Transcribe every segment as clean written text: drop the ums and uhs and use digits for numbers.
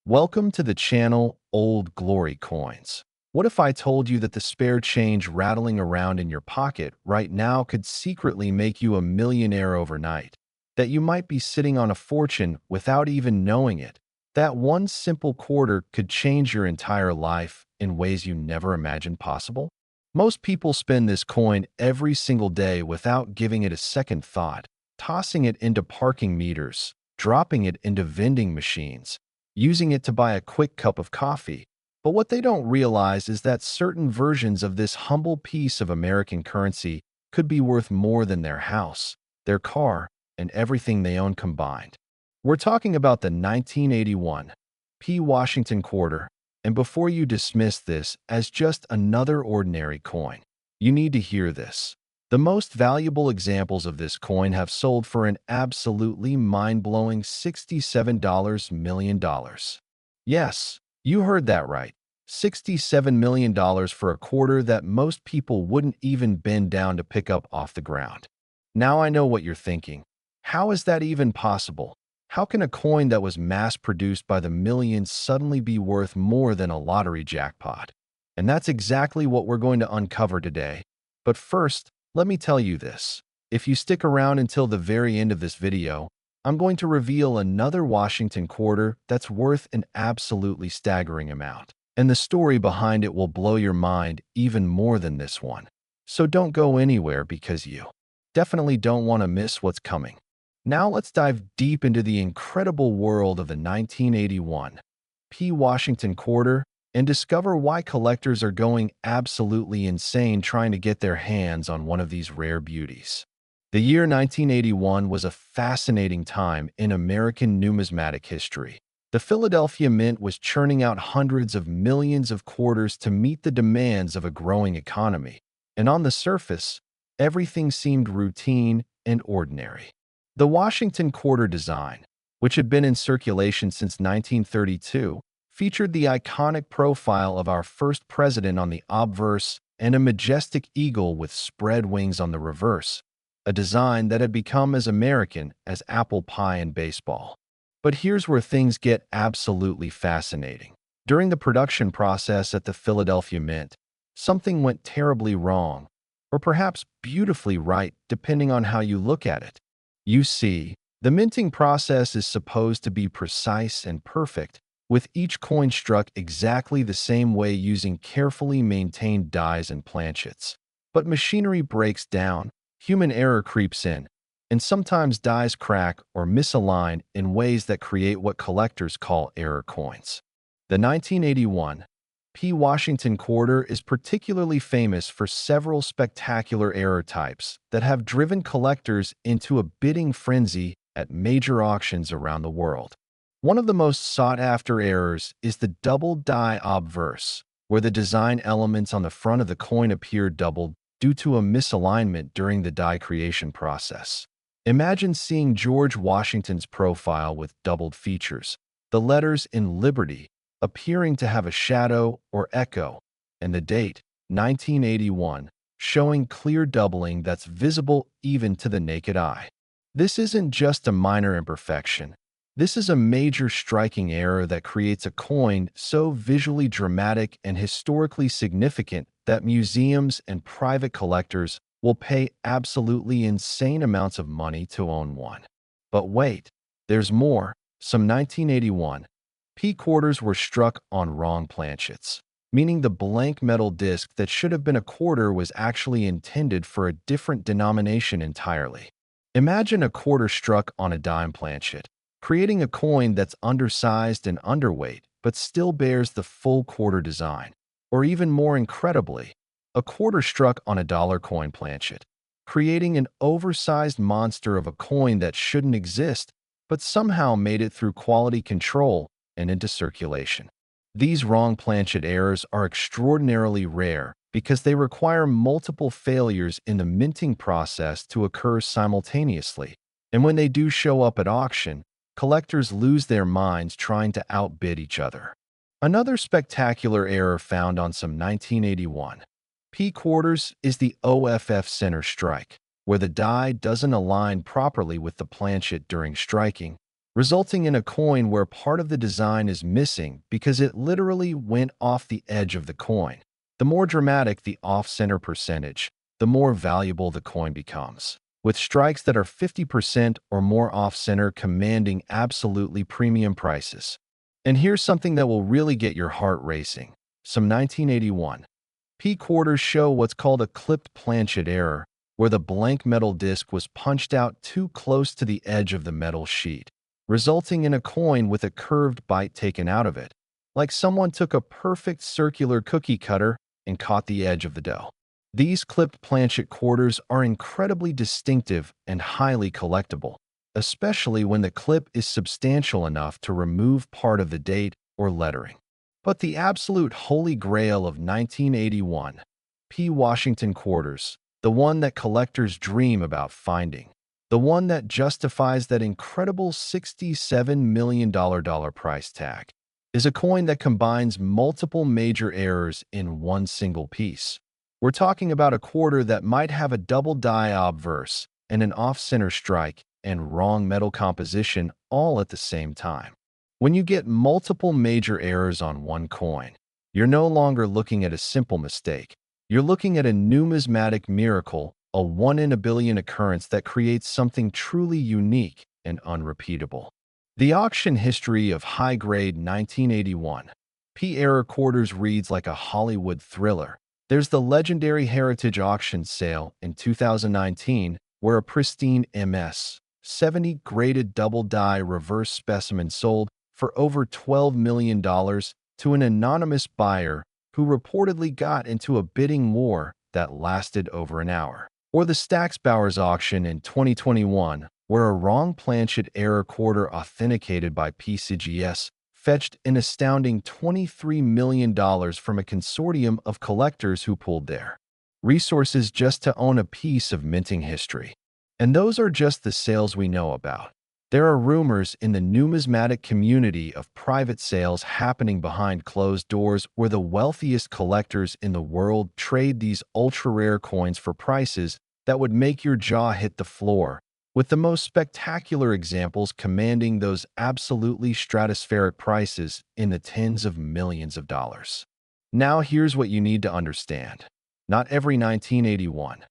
Welcome to the channel Old Glory Coins. What if I told you that the spare change rattling around in your pocket right now could secretly make you a millionaire overnight? That you might be sitting on a fortune without even knowing it? That one simple quarter could change your entire life in ways you never imagined possible? Most people spend this coin every single day without giving it a second thought, tossing it into parking meters, dropping it into vending machines, using it to buy a quick cup of coffee. But what they don't realize is that certain versions of this humble piece of American currency could be worth more than their house, their car, and everything they own combined. We're talking about the 1981 P. Washington quarter, and before you dismiss this as just another ordinary coin, you need to hear this. The most valuable examples of this coin have sold for an absolutely mind-blowing $67 million. Yes, you heard that right. $67 million for a quarter that most people wouldn't even bend down to pick up off the ground. Now I know what you're thinking. How is that even possible? How can a coin that was mass-produced by the millions suddenly be worth more than a lottery jackpot? And that's exactly what we're going to uncover today. But first, let me tell you this. If you stick around until the very end of this video, I'm going to reveal another Washington quarter that's worth an absolutely staggering amount. And the story behind it will blow your mind even more than this one. So don't go anywhere because you definitely don't want to miss what's coming. Now let's dive deep into the incredible world of the 1981 P. Washington quarter and discover why collectors are going absolutely insane trying to get their hands on one of these rare beauties. The year 1981 was a fascinating time in American numismatic history. The Philadelphia Mint was churning out hundreds of millions of quarters to meet the demands of a growing economy, and on the surface, everything seemed routine and ordinary. The Washington quarter design, which had been in circulation since 1932, featured the iconic profile of our first president on the obverse and a majestic eagle with spread wings on the reverse, a design that had become as American as apple pie and baseball. But here's where things get absolutely fascinating. During the production process at the Philadelphia Mint, something went terribly wrong, or perhaps beautifully right, depending on how you look at it. You see, the minting process is supposed to be precise and perfect, with each coin struck exactly the same way using carefully maintained dies and planchets. But machinery breaks down, human error creeps in, and sometimes dies crack or misalign in ways that create what collectors call error coins. The 1981 P. Washington quarter is particularly famous for several spectacular error types that have driven collectors into a bidding frenzy at major auctions around the world. One of the most sought-after errors is the double die obverse, where the design elements on the front of the coin appear doubled due to a misalignment during the die creation process. Imagine seeing George Washington's profile with doubled features, the letters in Liberty appearing to have a shadow or echo, and the date, 1981, showing clear doubling that's visible even to the naked eye. This isn't just a minor imperfection. This is a major striking error that creates a coin so visually dramatic and historically significant that museums and private collectors will pay absolutely insane amounts of money to own one. But wait, there's more. Some 1981 P quarters were struck on wrong planchets, meaning the blank metal disc that should have been a quarter was actually intended for a different denomination entirely. Imagine a quarter struck on a dime planchet, creating a coin that's undersized and underweight, but still bears the full quarter design. Or even more incredibly, a quarter struck on a dollar coin planchet, creating an oversized monster of a coin that shouldn't exist, but somehow made it through quality control and into circulation. These wrong planchet errors are extraordinarily rare because they require multiple failures in the minting process to occur simultaneously, and when they do show up at auction, collectors lose their minds trying to outbid each other. Another spectacular error found on some 1981 P quarters is the OFF center strike, where the die doesn't align properly with the planchet during striking, resulting in a coin where part of the design is missing because it literally went off the edge of the coin. The more dramatic the off-center percentage, the more valuable the coin becomes, with strikes that are 50% or more off-center commanding absolutely premium prices. And here's something that will really get your heart racing. Some 1981 P quarters show what's called a clipped planchet error, where the blank metal disc was punched out too close to the edge of the metal sheet, resulting in a coin with a curved bite taken out of it, like someone took a perfect circular cookie cutter and caught the edge of the dough. These clipped planchet quarters are incredibly distinctive and highly collectible, especially when the clip is substantial enough to remove part of the date or lettering. But the absolute holy grail of 1981, P. Washington quarters, the one that collectors dream about finding, the one that justifies that incredible $67 million price tag, is a coin that combines multiple major errors in one single piece. We're talking about a quarter that might have a double die obverse and an off-center strike and wrong metal composition all at the same time. When you get multiple major errors on one coin, you're no longer looking at a simple mistake. You're looking at a numismatic miracle, a one-in-a-billion occurrence that creates something truly unique and unrepeatable. The auction history of high-grade 1981 P error quarters reads like a Hollywood thriller. There's the legendary Heritage Auction sale in 2019, where a pristine MS 70 graded double die reverse specimen sold for over $12 million to an anonymous buyer who reportedly got into a bidding war that lasted over an hour. Or the Stacksbowers auction in 2021, where a wrong planchet error quarter authenticated by PCGS fetched an astounding $23 million from a consortium of collectors who pooled their resources just to own a piece of minting history. And those are just the sales we know about. There are rumors in the numismatic community of private sales happening behind closed doors where the wealthiest collectors in the world trade these ultra-rare coins for prices that would make your jaw hit the floor, with the most spectacular examples commanding those absolutely stratospheric prices in the tens of millions of dollars. Now here's what you need to understand. Not every 1981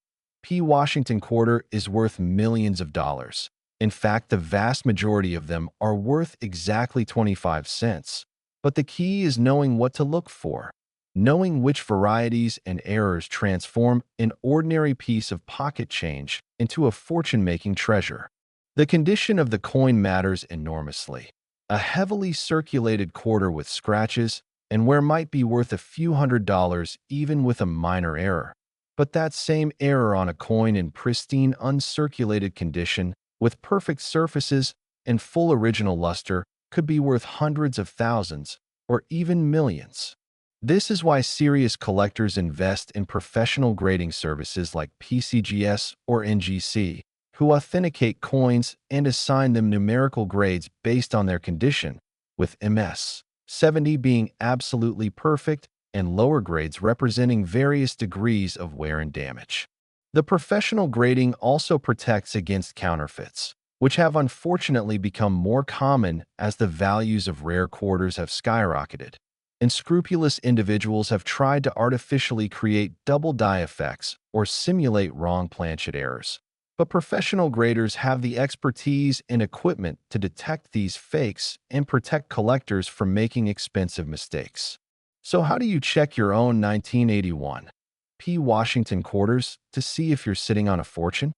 P. Washington quarter is worth millions of dollars. In fact, the vast majority of them are worth exactly 25 cents. But the key is knowing what to look for, knowing which varieties and errors transform an ordinary piece of pocket change into a fortune-making treasure. The condition of the coin matters enormously. A heavily circulated quarter with scratches and where might be worth a few $100s even with a minor error. But that same error on a coin in pristine, uncirculated condition with perfect surfaces and full original luster could be worth hundreds of thousands or even millions. This is why serious collectors invest in professional grading services like PCGS or NGC, who authenticate coins and assign them numerical grades based on their condition, with MS 70 being absolutely perfect and lower grades representing various degrees of wear and damage. The professional grading also protects against counterfeits, which have unfortunately become more common as the values of rare quarters have skyrocketed. Unscrupulous individuals have tried to artificially create double die effects or simulate wrong planchet errors. But professional graders have the expertise and equipment to detect these fakes and protect collectors from making expensive mistakes. So how do you check your own 1981 P. Washington quarters to see if you're sitting on a fortune?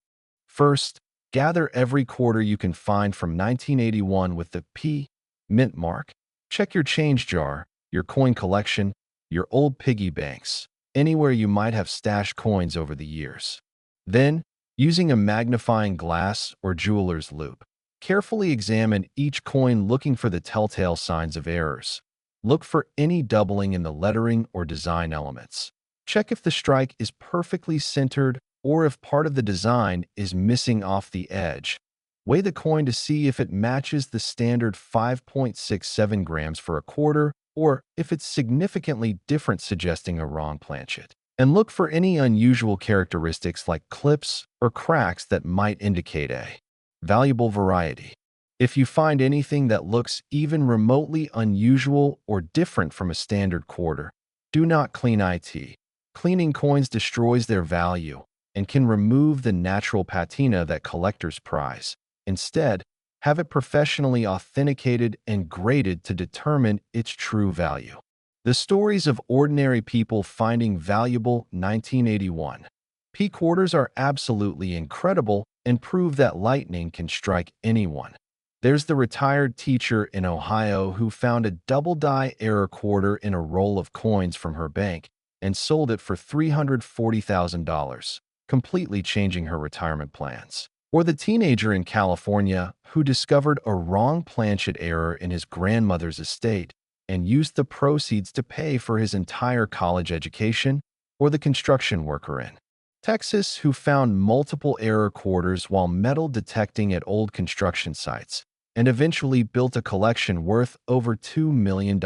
First, gather every quarter you can find from 1981 with the P. mint mark. Check your change jar, your coin collection, your old piggy banks, anywhere you might have stashed coins over the years. Then, using a magnifying glass or jeweler's loupe, carefully examine each coin looking for the telltale signs of errors. Look for any doubling in the lettering or design elements. Check if the strike is perfectly centered or if part of the design is missing off the edge. Weigh the coin to see if it matches the standard 5.67 grams for a quarter or if it's significantly different, suggesting a wrong planchet. And look for any unusual characteristics like clips or cracks that might indicate a valuable variety. If you find anything that looks even remotely unusual or different from a standard quarter, do not clean it. Cleaning coins destroys their value and can remove the natural patina that collectors prize. Instead, have it professionally authenticated and graded to determine its true value. The stories of ordinary people finding valuable 1981 P quarters are absolutely incredible and prove that lightning can strike anyone. There's the retired teacher in Ohio who found a double-die error quarter in a roll of coins from her bank and sold it for $340,000, completely changing her retirement plans. Or the teenager in California who discovered a wrong planchet error in his grandmother's estate and used the proceeds to pay for his entire college education. Or the construction worker in Texas who found multiple error quarters while metal detecting at old construction sites and eventually built a collection worth over $2 million.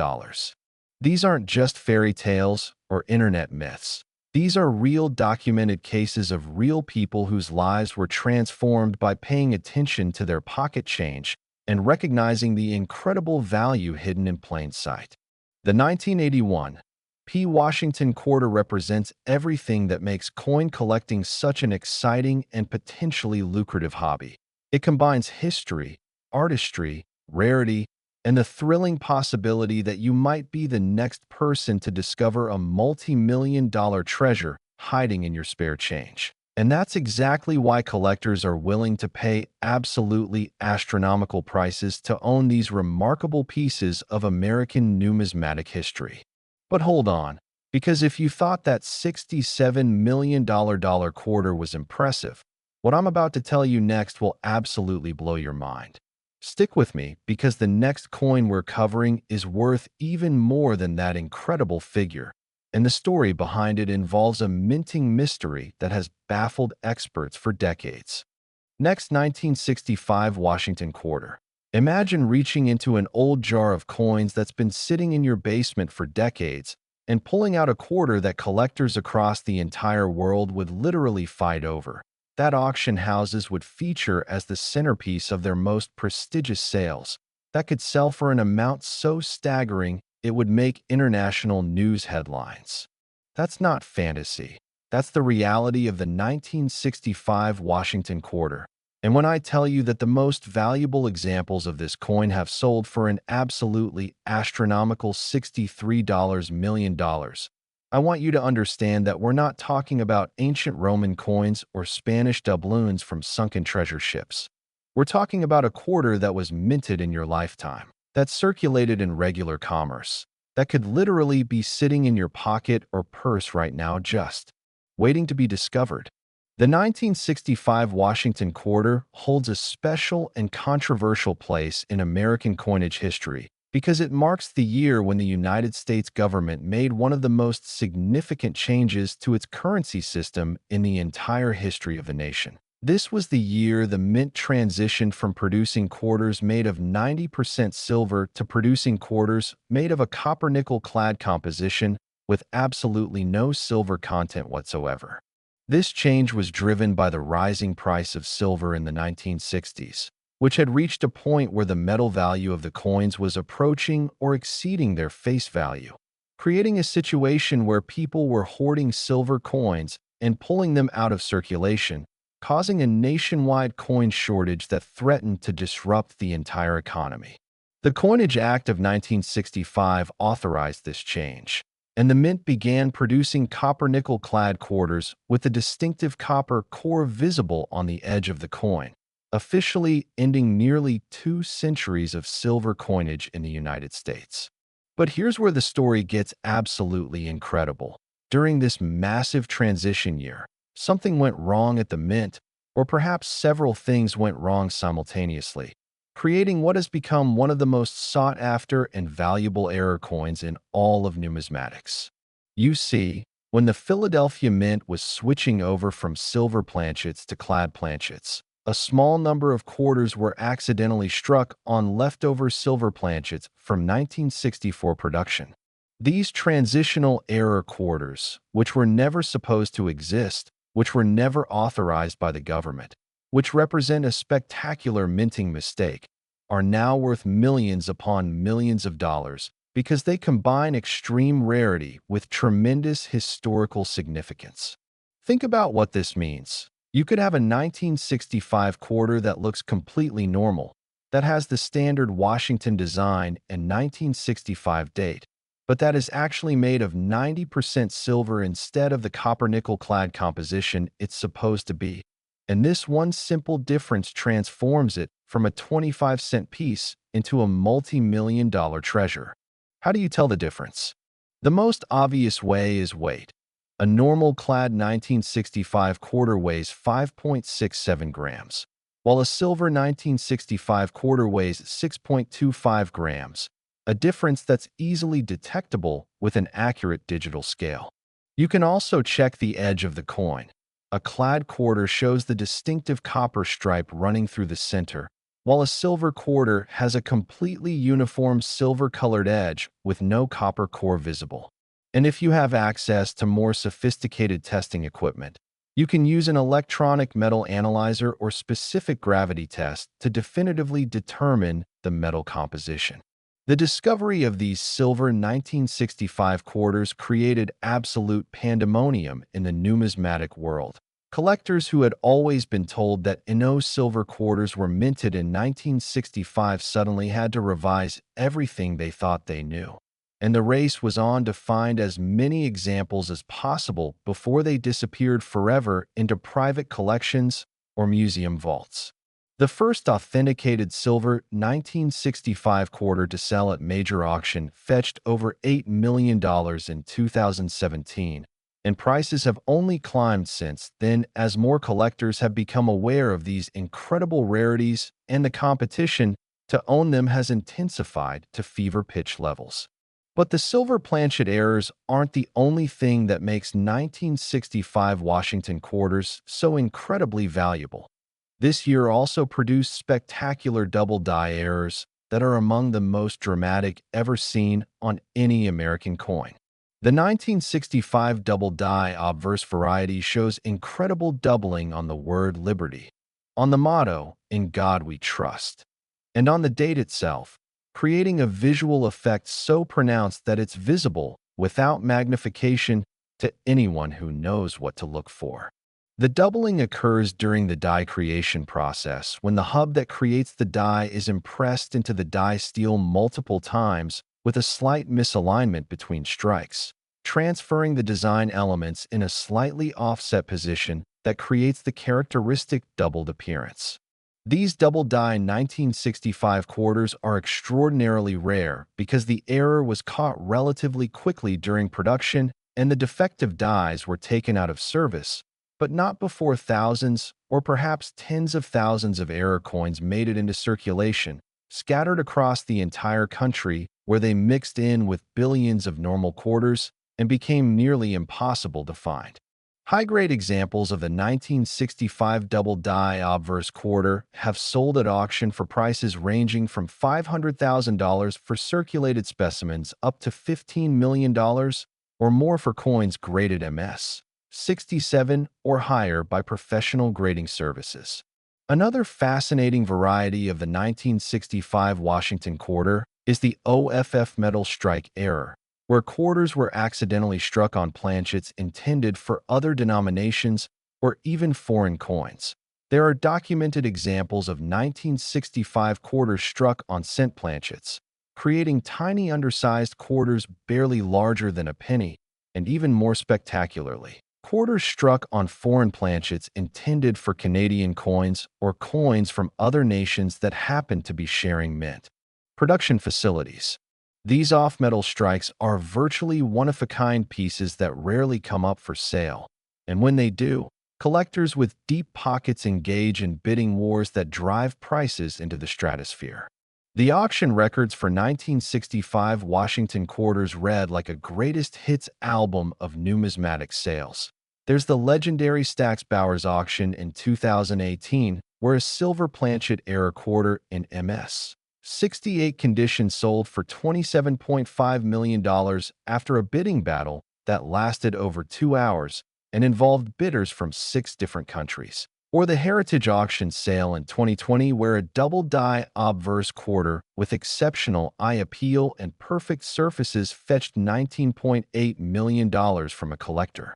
These aren't just fairy tales or internet myths. These are real documented cases of real people whose lives were transformed by paying attention to their pocket change and recognizing the incredible value hidden in plain sight. The 1981 P. Washington quarter represents everything that makes coin collecting such an exciting and potentially lucrative hobby. It combines history, artistry, rarity, and the thrilling possibility that you might be the next person to discover a multi-million-dollar treasure hiding in your spare change. And that's exactly why collectors are willing to pay absolutely astronomical prices to own these remarkable pieces of American numismatic history. But hold on, because if you thought that $67 million quarter was impressive, what I'm about to tell you next will absolutely blow your mind. Stick with me because the next coin we're covering is worth even more than that incredible figure, and the story behind it involves a minting mystery that has baffled experts for decades. Next, 1965 Washington quarter. Imagine reaching into an old jar of coins that's been sitting in your basement for decades and pulling out a quarter that collectors across the entire world would literally fight over. That auction houses would feature as the centerpiece of their most prestigious sales that could sell for an amount so staggering it would make international news headlines. That's not fantasy. That's the reality of the 1965 Washington quarter. And when I tell you that the most valuable examples of this coin have sold for an absolutely astronomical $63 million, I want you to understand that we're not talking about ancient Roman coins or Spanish doubloons from sunken treasure ships. We're talking about a quarter that was minted in your lifetime, that circulated in regular commerce, that could literally be sitting in your pocket or purse right now just waiting to be discovered. The 1965 Washington quarter holds a special and controversial place in American coinage history because it marks the year when the United States government made one of the most significant changes to its currency system in the entire history of the nation. This was the year the mint transitioned from producing quarters made of 90% silver to producing quarters made of a copper-nickel clad composition with absolutely no silver content whatsoever. This change was driven by the rising price of silver in the 1960s, which had reached a point where the metal value of the coins was approaching or exceeding their face value, creating a situation where people were hoarding silver coins and pulling them out of circulation, causing a nationwide coin shortage that threatened to disrupt the entire economy. The Coinage Act of 1965 authorized this change, and the mint began producing copper-nickel-clad quarters with the distinctive copper core visible on the edge of the coin, officially ending nearly 2 centuries of silver coinage in the United States. But here's where the story gets absolutely incredible. During this massive transition year, something went wrong at the mint, or perhaps several things went wrong simultaneously, creating what has become one of the most sought-after and valuable error coins in all of numismatics. You see, when the Philadelphia Mint was switching over from silver planchets to clad planchets, a small number of quarters were accidentally struck on leftover silver planchets from 1964 production. These transitional error quarters, which were never supposed to exist, which were never authorized by the government, which represent a spectacular minting mistake, are now worth millions upon millions of dollars because they combine extreme rarity with tremendous historical significance. Think about what this means. You could have a 1965 quarter that looks completely normal, that has the standard Washington design and 1965 date, but that is actually made of 90% silver instead of the copper-nickel clad composition it's supposed to be. And this one simple difference transforms it from a 25-cent piece into a multi-million-dollar treasure. How do you tell the difference? The most obvious way is weight. A normal clad 1965 quarter weighs 5.67 grams, while a silver 1965 quarter weighs 6.25 grams, a difference that's easily detectable with an accurate digital scale. You can also check the edge of the coin. A clad quarter shows the distinctive copper stripe running through the center, while a silver quarter has a completely uniform silver-colored edge with no copper core visible. And if you have access to more sophisticated testing equipment, you can use an electronic metal analyzer or specific gravity test to definitively determine the metal composition. The discovery of these silver 1965 quarters created absolute pandemonium in the numismatic world. Collectors who had always been told that silver quarters were minted in 1965 suddenly had to revise everything they thought they knew. And the race was on to find as many examples as possible before they disappeared forever into private collections or museum vaults. The first authenticated silver 1965 quarter to sell at major auction fetched over $8 million in 2017, and prices have only climbed since then as more collectors have become aware of these incredible rarities and the competition to own them has intensified to fever-pitch levels. But the silver planchet errors aren't the only thing that makes 1965 Washington quarters so incredibly valuable. This year also produced spectacular double die errors that are among the most dramatic ever seen on any American coin. The 1965 double die obverse variety shows incredible doubling on the word liberty, on the motto, "In God We Trust," and on the date itself, creating a visual effect so pronounced that it's visible without magnification to anyone who knows what to look for. The doubling occurs during the die creation process when the hub that creates the die is impressed into the die steel multiple times with a slight misalignment between strikes, transferring the design elements in a slightly offset position that creates the characteristic doubled appearance. These double die 1965 quarters are extraordinarily rare because the error was caught relatively quickly during production and the defective dies were taken out of service, but not before thousands or perhaps tens of thousands of error coins made it into circulation, scattered across the entire country where they mixed in with billions of normal quarters and became nearly impossible to find. High-grade examples of the 1965 double die obverse quarter have sold at auction for prices ranging from $500,000 for circulated specimens up to $15 million or more for coins graded MS 67 or higher by professional grading services. Another fascinating variety of the 1965 Washington quarter is the OFF metal strike error, where quarters were accidentally struck on planchets intended for other denominations or even foreign coins. There are documented examples of 1965 quarters struck on cent planchets, creating tiny undersized quarters barely larger than a penny, and even more spectacularly, quarters struck on foreign planchets intended for Canadian coins or coins from other nations that happen to be sharing mint. Production facilities. These off-metal strikes are virtually one-of-a-kind pieces that rarely come up for sale, and when they do, collectors with deep pockets engage in bidding wars that drive prices into the stratosphere. The auction records for 1965 Washington quarters read like a greatest hits album of numismatic sales. There's the legendary Stax Bowers auction in 2018, where a silver planchet error quarter in MS 68 condition sold for $27.5 million after a bidding battle that lasted over 2 hours and involved bidders from 6 different countries. Or the Heritage Auction sale in 2020, where a double-die obverse quarter with exceptional eye appeal and perfect surfaces fetched $19.8 million from a collector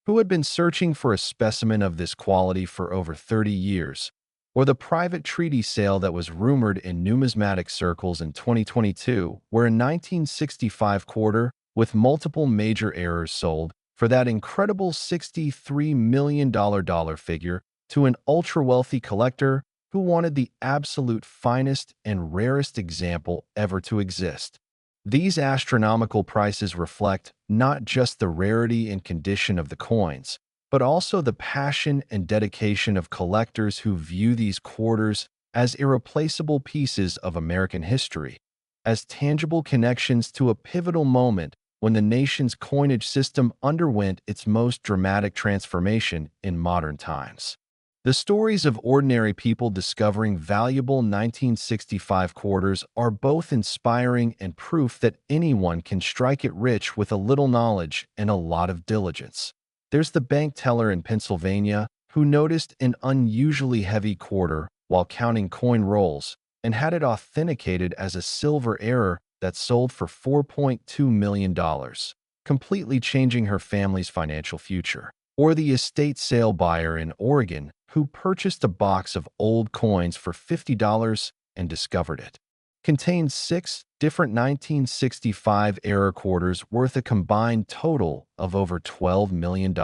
who had been searching for a specimen of this quality for over 30 years. Or the private treaty sale that was rumored in numismatic circles in 2022, where a 1965 quarter with multiple major errors sold for that incredible $63 million figure to an ultra-wealthy collector who wanted the absolute finest and rarest example ever to exist. These astronomical prices reflect not just the rarity and condition of the coins, but also the passion and dedication of collectors who view these quarters as irreplaceable pieces of American history, as tangible connections to a pivotal moment when the nation's coinage system underwent its most dramatic transformation in modern times. The stories of ordinary people discovering valuable 1965 quarters are both inspiring and proof that anyone can strike it rich with a little knowledge and a lot of diligence. There's the bank teller in Pennsylvania who noticed an unusually heavy quarter while counting coin rolls and had it authenticated as a silver error that sold for $4.2 million, completely changing her family's financial future. Or the estate sale buyer in Oregon who purchased a box of old coins for $50 and discovered it contained 6 different 1965 error quarters worth a combined total of over $12 million.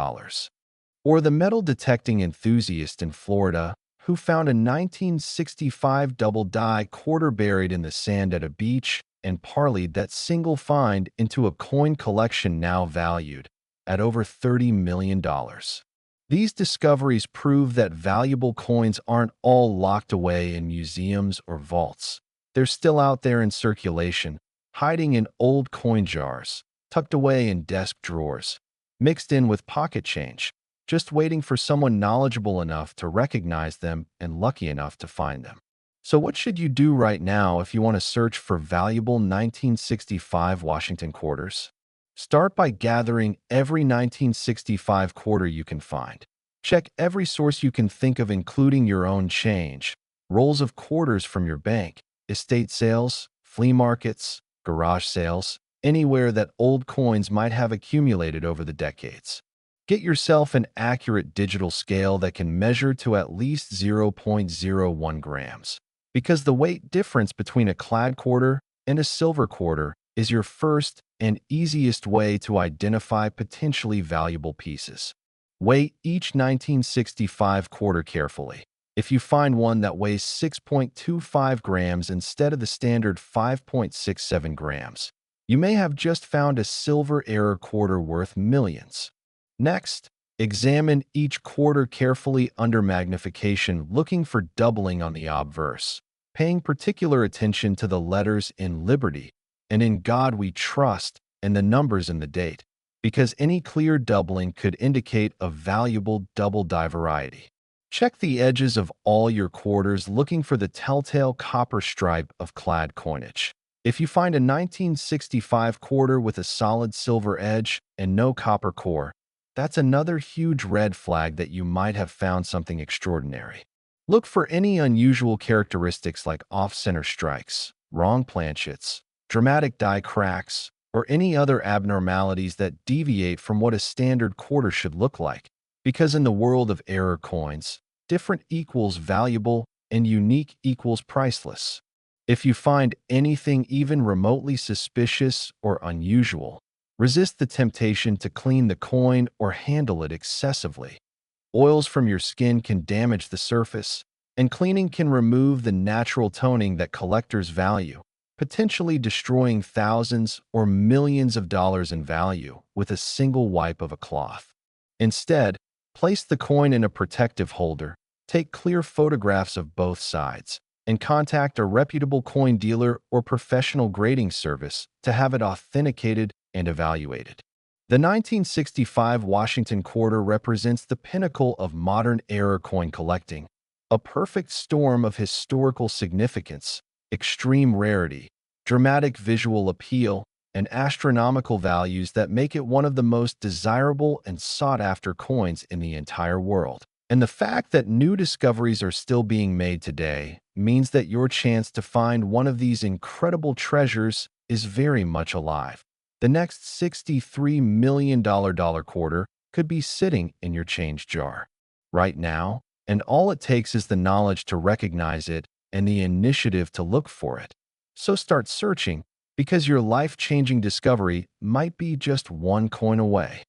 Or the metal detecting enthusiast in Florida who found a 1965 double-die quarter buried in the sand at a beach and parlayed that single find into a coin collection now valued at over $30 million. These discoveries prove that valuable coins aren't all locked away in museums or vaults. They're still out there in circulation, hiding in old coin jars, tucked away in desk drawers, mixed in with pocket change, just waiting for someone knowledgeable enough to recognize them and lucky enough to find them. So what should you do right now if you want to search for valuable 1965 Washington quarters? Start by gathering every 1965 quarter you can find. Check every source you can think of, including your own change, rolls of quarters from your bank, estate sales, flea markets, garage sales, anywhere that old coins might have accumulated over the decades. Get yourself an accurate digital scale that can measure to at least 0.01 grams, because the weight difference between a clad quarter and a silver quarter is your first and easiest way to identify potentially valuable pieces. Weigh each 1965 quarter carefully. If you find one that weighs 6.25 grams instead of the standard 5.67 grams, you may have just found a silver error quarter worth millions. Next, examine each quarter carefully under magnification, looking for doubling on the obverse, paying particular attention to the letters in Liberty and In God We Trust and the numbers in the date, because any clear doubling could indicate a valuable double-die variety. Check the edges of all your quarters, looking for the telltale copper stripe of clad coinage. If you find a 1965 quarter with a solid silver edge and no copper core, that's another huge red flag that you might have found something extraordinary. Look for any unusual characteristics like off-center strikes, wrong planchets, dramatic die cracks, or any other abnormalities that deviate from what a standard quarter should look like. Because in the world of error coins, different equals valuable and unique equals priceless. If you find anything even remotely suspicious or unusual, resist the temptation to clean the coin or handle it excessively. Oils from your skin can damage the surface, and cleaning can remove the natural toning that collectors value, potentially destroying thousands or millions of dollars in value with a single wipe of a cloth. Instead, place the coin in a protective holder, take clear photographs of both sides, and contact a reputable coin dealer or professional grading service to have it authenticated and evaluated. The 1965 Washington quarter represents the pinnacle of modern era coin collecting, a perfect storm of historical significance, extreme rarity, dramatic visual appeal, and astronomical values that make it one of the most desirable and sought-after coins in the entire world. And the fact that new discoveries are still being made today means that your chance to find one of these incredible treasures is very much alive. The next $63 million dollar quarter could be sitting in your change jar right now, and all it takes is the knowledge to recognize it and the initiative to look for it. So start searching, because your life-changing discovery might be just one coin away.